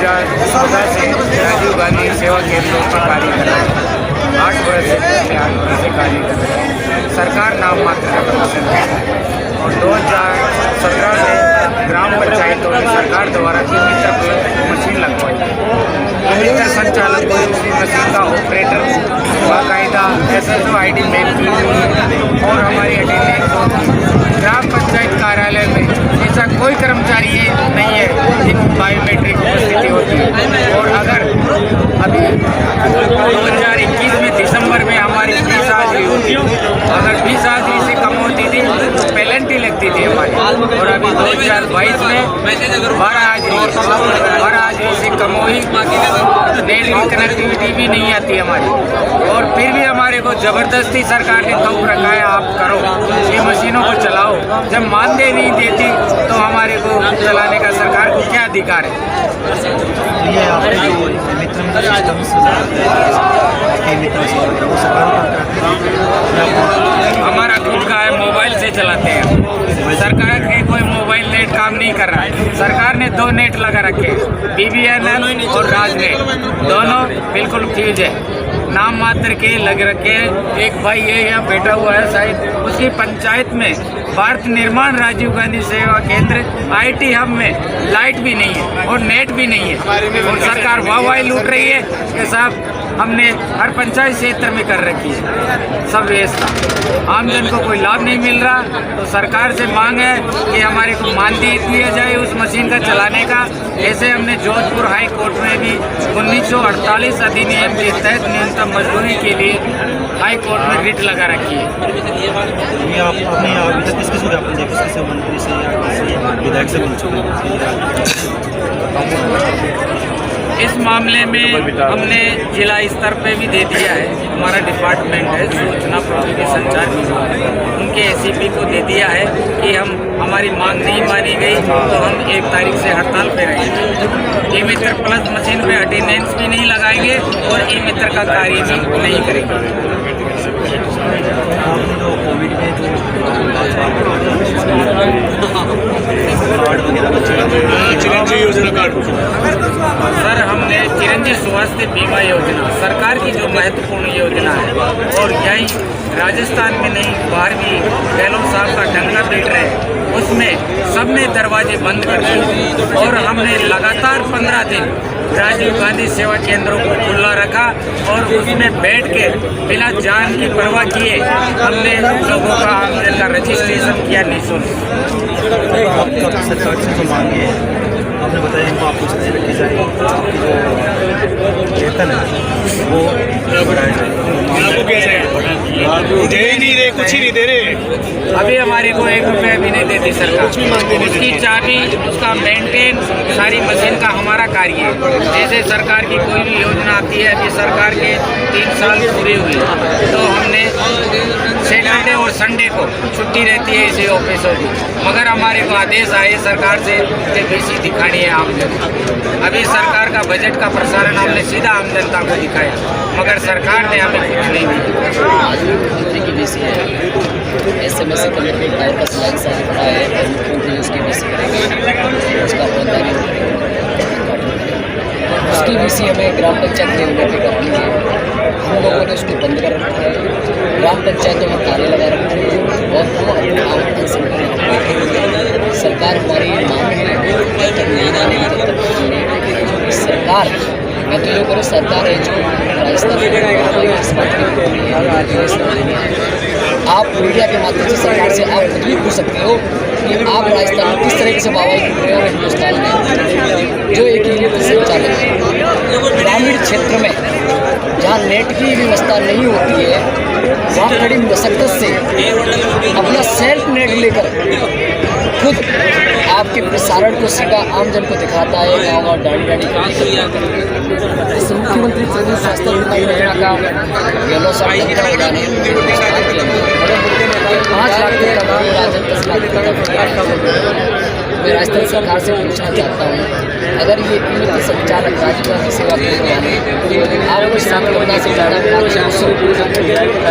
2014 से राजीव गांधी सेवा केंद्रों पर कार्य कर रहे हैं। 8 वर्ष से पिछले 8 वर्ष से कार्य कर रहे हैं। सरकार नाम मात्र का प्रदर्शन है और 2017 से ग्राम पंचायतों में सरकार द्वारा ई-मित्र प्लस मशीन लगवाई है। ई-मित्र संचालक को उसी मशीन का ऑपरेटर बाकायदा SSO ID मेल की और हमारी अटेंडेंस ग्राम पंचायत कार्यालय में ऐसा कोई कर्मचारी नहीं है जिनकी बायोमेट्रिक उपस्थिति होती है। और अगर अभी 2021 में दिसंबर में हमारी फीस हाजिरी होती, अगर फीस हाजिरी से कम होती थी तो पेनल्टी लगती थी हमारी। और अभी 2022 में 12 हाजिरी से कम हुई, नेट की कनेक्टिविटी भी नहीं आती हमारी। और फिर भी हमारे को ज़बरदस्ती सरकार ने थोप रखा है, आप करो ये मशीनों को चलाओ। जब मानदेय नहीं देती तो हमारे को चलाने का सरकार को क्या अधिकार है? ये आपने जो मित्र हमारा खुद का है, मोबाइल से चलाते हैं। सरकार के कोई मोबाइल नेट काम नहीं कर रहा है। सरकार ने 2 नेट लगा रखे हैं, BBNL और राजनेट, दोनों बिल्कुल फ्यूज है, नाम मात्र के लग रखे। एक भाई ये यहाँ बैठा हुआ है शायद, उसकी पंचायत में भारत निर्माण राजीव गांधी सेवा केंद्र IT हब में लाइट भी नहीं है और नेट भी नहीं है। और सरकार वाह लूट रही है कि साहब हमने हर पंचायत क्षेत्र में कर रखी है सब व्यवस्था। आमजन को कोई लाभ नहीं मिल रहा, तो सरकार से मांग है कि हमारे को मानदेय दिया जाए उस मशीन का चलाने का। ऐसे हमने जोधपुर हाई कोर्ट में भी 1948 अधिनियम के तहत न्यूनतम मजदूरी के लिए हाई कोर्ट में रिट लगा रखी है। ये आपने अभी तक किसके सुझाव आपने देखा, किसी मंत्री से या विधायक से मिल चुके? इस मामले में हमने जिला स्तर पे भी दे दिया है। हमारा डिपार्टमेंट है सूचना प्रौद्योगिकी संचार विभाग, उनके ACP को दे दिया है कि हमारी मांग नहीं मानी गई तो हम 1 तारीख से हड़ताल पे रहेंगे। ई-मित्र प्लस मशीन पे अटेंडेंस भी नहीं लगाएंगे और ई-मित्र का कार्य भी नहीं करेंगे। कोविड में चिरंजीवी योजना कार्ड, सर हमने चिरंजीवी स्वास्थ्य बीमा योजना सरकार की जो महत्वपूर्ण योजना है, और यही राजस्थान में नहीं बाहर भी गहलोत साहब का डंका पीट रहे हैं, उसमें सबने दरवाजे बंद कर दिए। और हमने लगातार 15 दिन राजीव गांधी सेवा केंद्रों को खुला रखा और उसमें बैठ के बिना जान की परवाह किए हमने लोगों का आमदन का रजिस्ट्रेशन किया निःशुल्क। आपका सरकार से जो मांगे आपने बताया इनको आपको छुट्टी रखी जाए, वेतन है वो बढ़ाया जाए। दे ही नहीं रहे, कुछ ही नहीं दे रहे। अभी हमारे को 1 रुपया भी नहीं देती सरकार। उसकी चाबी, उसका मेंटेन, सारी मशीन का हमारा कार्य है। जैसे सरकार की कोई भी योजना आती है, अभी सरकार के 3 साल पूरे हुए तो हमने सैटरडे और संडे को छुट्टी रहती है इसी ऑफिसों की, मगर हमारे को आदेश आए सरकार से कि BC दिखानी है आम जनता। अभी सरकार का बजट का प्रसारण हमने सीधा आम जनता को दिखाया, मगर सरकार ने हमें कुछ नहीं दिया। मुख्यमंत्री की BC है, SMS कलेक्ट्रेट टायर का सिलाई सारी पड़ा है, मुख्यमंत्री उसकी BC करेंगे, उसका पौधारी उसकी BC हमें ग्राम पंचायत लेवल पे करनी है। हम लोगों ने उसको बंद कर रखा है, ग्राम पंचायतों में ताले लगा रखे हैं और हम अपने आवंटन से सरकार हमारी मांग है जब तक नहीं आने तब तक सरकार, मैं तो ये करूँ सरकार है जो राजस्थान इस बात की आप मीडिया के माध्यम से सरकार से आप खुद भी पूछ सकते हो कि आप राजस्थान में किस तरीके से वाहवाही कर रहे हो। हिंदुस्तान में जो एक ई-मित्र संचालक है, ग्रामीण क्षेत्र में जहाँ नेट की व्यवस्था नहीं होती है, वहाँ बड़ी मशक्कत से अपना सेल्फ नेट लेकर खुद आपके प्रसारण को सीधा आमजन को दिखाता है। गाँव गाँव डांडी इस मुख्यमंत्री स्वास्थ्य बीमा योजना का गहलोत साहब का उड़ाने 5 लाख के तमाम राजन 10 लाख मैं राजस्थान सरकार से पूछना चाहता हूँ, अगर ये ई-मित्र संचालक राजीव गांधी सेवा केंद्र वाले आपको 7 कोरोना से ज़्यादा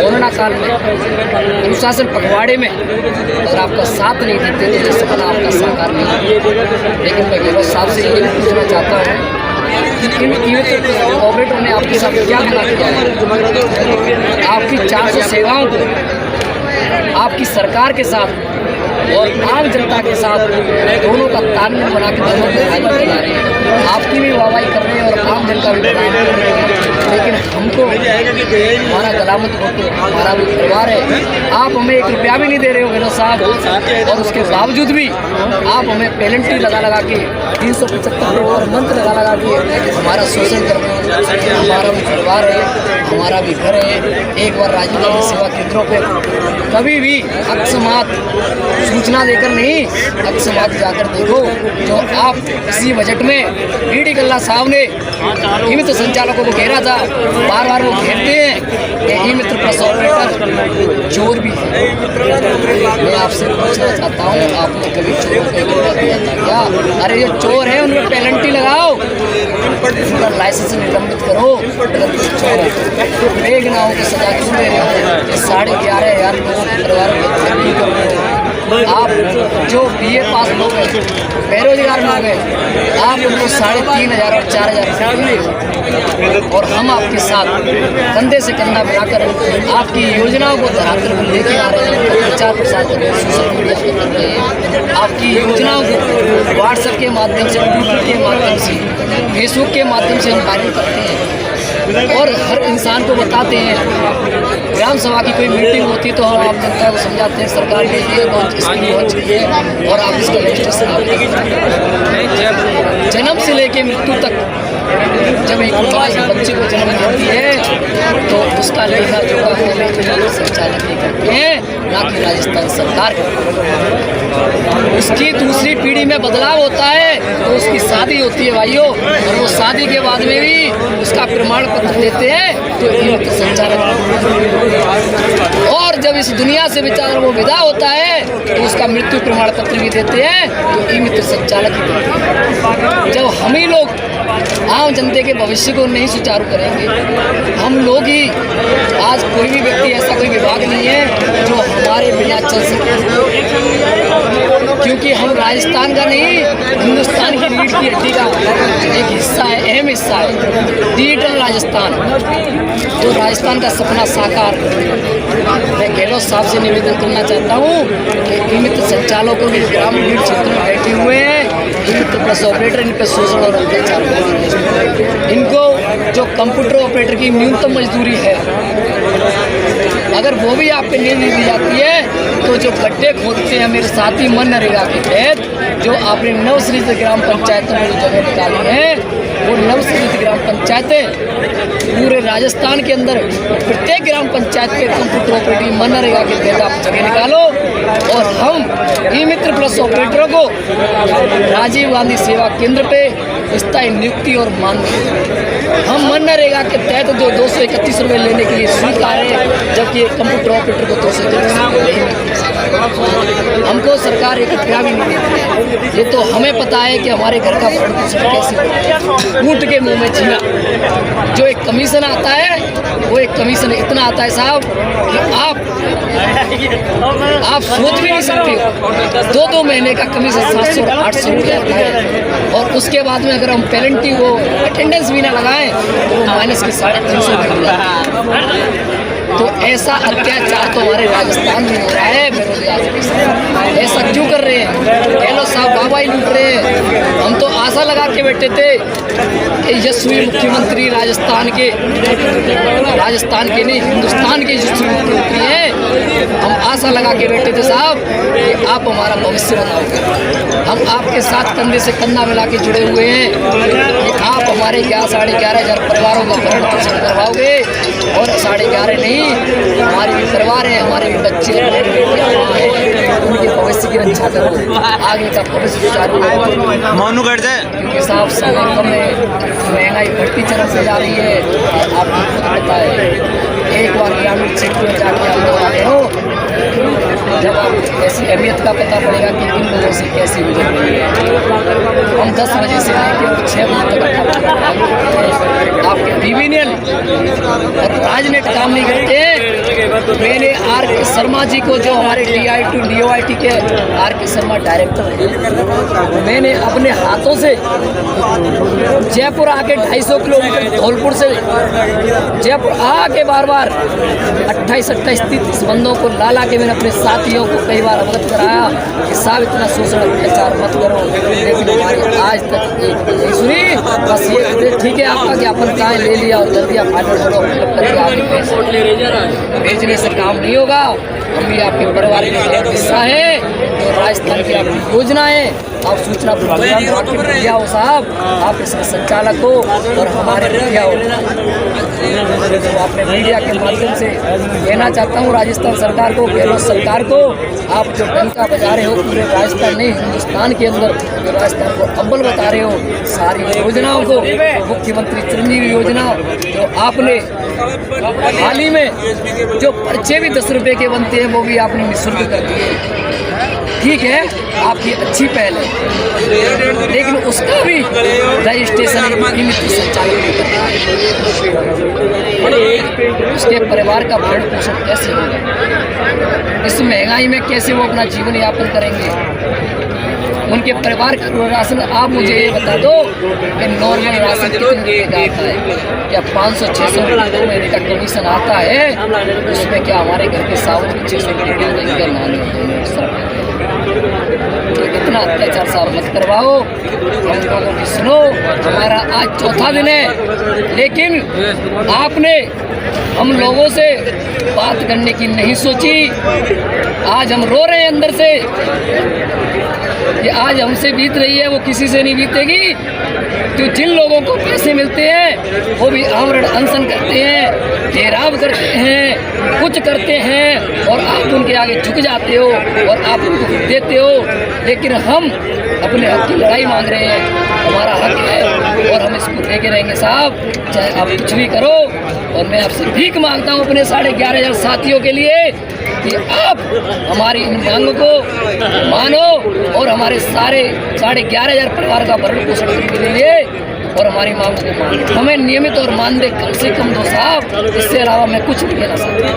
कोरोना काल में अनुशासन पखवाड़े में अगर आपका साथ नहीं देते तो ये सपना आपका साकार नहीं। लेकिन मैं गहलोत साहब से ये पूछना चाहता हूँ कि इन ऑपरेटर ने आपके साथ क्या गुनाह किया है? आपकी 400 सेवाओं को आपकी सरकार के साथ और आम जनता के साथ दोनों का तालमेल बना के दोनों को फायदा दिला रहे हैं। आपकी भी वाहवाही कर रहे हैं और आम जनता भी बदनाम कर रहे हैं, लेकिन हमको हमारा गलामत हो तो हमारा भी परिवार है। आप हमें 1 रुपया भी नहीं दे रहे हो गहलोत साहब, और उसके बावजूद भी आप हमें पेनल्टी लगा के 375 और मंत्र लगा के हमारा शोषण कर रहे हैं। हमारा भी परिवार है, हमारा भी घर है। एक बार राजीव गांधी सेवा केंद्रों पर कभी भी अकस्मात सूचना देकर नहीं, अकस्मात जाकर देखो। जो आप इसी बजट में बीडी कल्ला साहब ने ई मित्र संचालकों को घेरा था, बार बार वो घेरते हैं कि ई मित्र प्लस ऑपरेटर चोर भी है। मैं आपसे पूछना चाहता हूँ, आपने कभी चोर को घेरा दिया था क्या? अरे जो चोर है उनमें पेनल्टी लगाओ, उनका लाइसेंस निलंबित करो। अगर कुछ चोर है बेगुनाहों को सजा क्यों दे रहे हो? 11,500 लोगों के परिवारों को तकलीफ कर रहे हो। आप जो BA पास लोग हैं, बेरोजगार लोग हैं, आप उनको 3,500 और 4,000 रुपये, और हम आपके साथ कंधे से कंधा मिलाकर आपकी योजनाओं को धरातल पर लेके आ रहे हैं, प्रचार प्रसार कर रहे हैं, सोशल मीडिया पर कर रहे हैं। आपकी योजनाओं को व्हाट्सएप के माध्यम से, ट्विटर के माध्यम से, फेसबुक के माध्यम से हम वायरल करते हैं और हर इंसान को बताते हैं। ग्राम सभा की कोई मीटिंग होती तो हम आप जनता को समझाते हैं सरकार ने ये स्कीम लॉन्च की है और आप इसका रजिस्ट्रेशन जन्म से लेके मृत्यु तक। जब एक बच्चे को जन्म देती है तो उसका लेखा जोखा संचालक ही करते हैं, ना कि राजस्थान सरकार करती। उसकी दूसरी पीढ़ी में बदलाव होता है तो उसकी शादी होती है भाइयों, और वो शादी के बाद में भी उसका प्रमाण पत्र देते हैं तो ई मित्र संचालक। और जब इस दुनिया से बेचारा वो विदा होता है तो उसका मृत्यु प्रमाण पत्र भी देते हैं तो ई मित्र संचालक ही देते हैं। जब हम ही लोग आम जनता के भविष्य को नहीं सुचारू करेंगे, हम लोग ही, आज कोई भी व्यक्ति ऐसा कोई विभाग नहीं है जो हमारे बिना चल सके, क्योंकि हम राजस्थान का नहीं, हिंदुस्तान की रीढ़ की हड्डी का एक हिस्सा है, अहम हिस्सा है डिजिटल राजस्थान। तो राजस्थान का सपना साकार, मैं गहलोत साहब से निवेदन करना चाहता हूँ कि ई मित्र संचालकों के ग्रामीण क्षेत्र में बैठे हुए हैं, ई मित्र प्लस ऑपरेटर, इन पर शोषण और अत्याचार, इनको जो कंप्यूटर ऑपरेटर की न्यूनतम मजदूरी है अगर वो भी आप पे नहीं दी जाती है तो जो गड्ढे खोदते हैं मेरे साथी मनरेगा के तहत, जो आपने नवसृजित ग्राम पंचायतों में जो जगह निकाली है, वो नवसृजित ग्राम पंचायतें पूरे राजस्थान के अंदर प्रत्येक ग्राम पंचायत के कंप्यूटर ऑपरेटिव मनरेगा के तहत आप जगह निकालो और हम ई मित्र प्लस ऑपरेटरों को राजीव गांधी सेवा केंद्र पे स्थायी नियुक्ति और मानदेय हम मनरेगा के तहत जो 231 रुपये लेने के लिए स्वीकार है, जबकि एक कंप्यूटर ऑपरेटर को 231 रुपये नहीं मिलते। हमको सरकार 1 रुपया भी नहीं देती है। ये तो हमें पता है कि हमारे घर का भरण पोषण कैसे होता है। ऊँट के मुँह में छीना, जो एक कमीशन आता है वो एक कमीशन इतना आता है साहब कि आप सोच भी नहीं सकते हो। 2-2 महीने का कमीशन 700 और 800 रुपये आता है, और उसके बाद में अगर हम पेरेंटी वो अटेंडेंस भी ना लगाएं तो वो माइनस के 350 रुपये है। तो ऐसा अत्याचार तो हमारे राजस्थान में हो रहा है बेरोजगार के साथ। ऐसा क्यों कर रहे हैं? गहलोत साहब वाहवाही लूट रहे हैं। हम तो आशा लगा के बैठे थे कि यशस्वी मुख्यमंत्री राजस्थान के नहीं, हिंदुस्तान के यशस्वी मुख्यमंत्री हैं। हम आशा लगा के बैठे थे साहब कि आप हमारा भविष्य बनाओगे, हम आपके साथ कंधे से कंधा मिला के जुड़े हुए हैं कि आप हमारे 11,500 परिवारों का भरण पोषण करवाओगे, और 11,500 नहीं, हमारे भी परिवार है, हमारे भी बच्चे हैं, उनके भविष्य की रक्षा करो, आगे का भविष्य सुचारू हो। मानू कर जाए क्योंकि साहब समय कम है, महंगाई बढ़ती चरम से जा रही है, आपको खुद पता है। एक बार ग्रामीण क्षेत्र में जाके आप लोग आए हो, जब आप ऐसी अहमियत का पता पड़ेगा कि इन लोगों से कैसी गुजर रही है। हम 10 बजे से लेकर 6 बजे तक आपके BBNL और राजनेट काम नहीं करते, मैंने आर के शर्मा जी को, जो हमारे DIT के आर के शर्मा डायरेक्टर हैं, मैंने अपने हाथों से जयपुर आके 250 किलोमीटर धौलपुर से जयपुर आके बार 28, 30 बंदों को ला के मैंने अपने साथियों को कई बार अवगत कराया कि साहब इतना शोषण अत्याचार मत करो, लेकिन हमारी आज तक एक नहीं सुनी। बस ये ठीक है, आपका ज्ञापन कहाँ ले लिया और कर दिया, भेजने से काम नहीं होगा। हम भी आपके परिवार के हिस्सा है, तो राजस्थान की आपकी योजना है, आप सूचना प्रबंधन विभाग के मुखिया हो साहब, आप इसके संचालक हो और हमारे मुखिया हो। तो आपने मीडिया के माध्यम से कहना चाहता हूँ राजस्थान सरकार को, गहलोत सरकार को, आप जो डंका बजा रहे हो पूरे राजस्थान नहीं हिंदुस्तान के अंदर, जो राजस्थान को अव्वल बता रहे हो, सारी योजनाओं को, मुख्यमंत्री चिरंजीवी योजना जो आपने हाल ही में, जो पर्चे भी 10 रुपये के बनते हैं वो भी आपने निःशुल्क कर दिए। ठीक है, आपकी अच्छी पहल है, लेकिन उसका भी रजिस्ट्रेशन संचालित करना है। उसके परिवार का भरण पोषण कैसे होगा? इस महंगाई में कैसे वो अपना जीवन यापन करेंगे? उनके परिवार का राशन, आप मुझे ये बता दो कि नॉर्मल राशन कितने रुपये का आता है? क्या 500-600 रुपये 2 महीने का कमीशन आता है? उसमें क्या हमारे घर के सावन की 600 रुपये? इतना अत्याचार साहब मत करवाओ, हम लोगों की सुनो। हमारा आज चौथा दिन है, लेकिन आपने हम लोगों से बात करने की नहीं सोची। आज हम रो रहे हैं अंदर से, ये आज हमसे बीत रही है वो किसी से नहीं बीतेगी। तो जिन लोगों को पैसे मिलते हैं वो भी आमरण अनशन करते हैं, घेराव करते हैं, कुछ करते हैं और आप उनके आगे झुक जाते हो और आप उनको देते हो। लेकिन हम अपने हक की लड़ाई मांग रहे हैं, हमारा हक है और हम इसको लेके रहेंगे साहब, चाहे आप कुछ भी करो। और मैं आपसे भीख मांगता हूँ अपने 11,500 साथियों के लिए कि आप हमारी इन मांगों को मानो और हमारे सारे 11,500 परिवार का भरण पोषण करने के लिए और हमारी मांगों को मानो। हमें नियमित और मानदेय कम से कम दो साहब, इससे अलावा मैं कुछ नहीं कहना चाहता।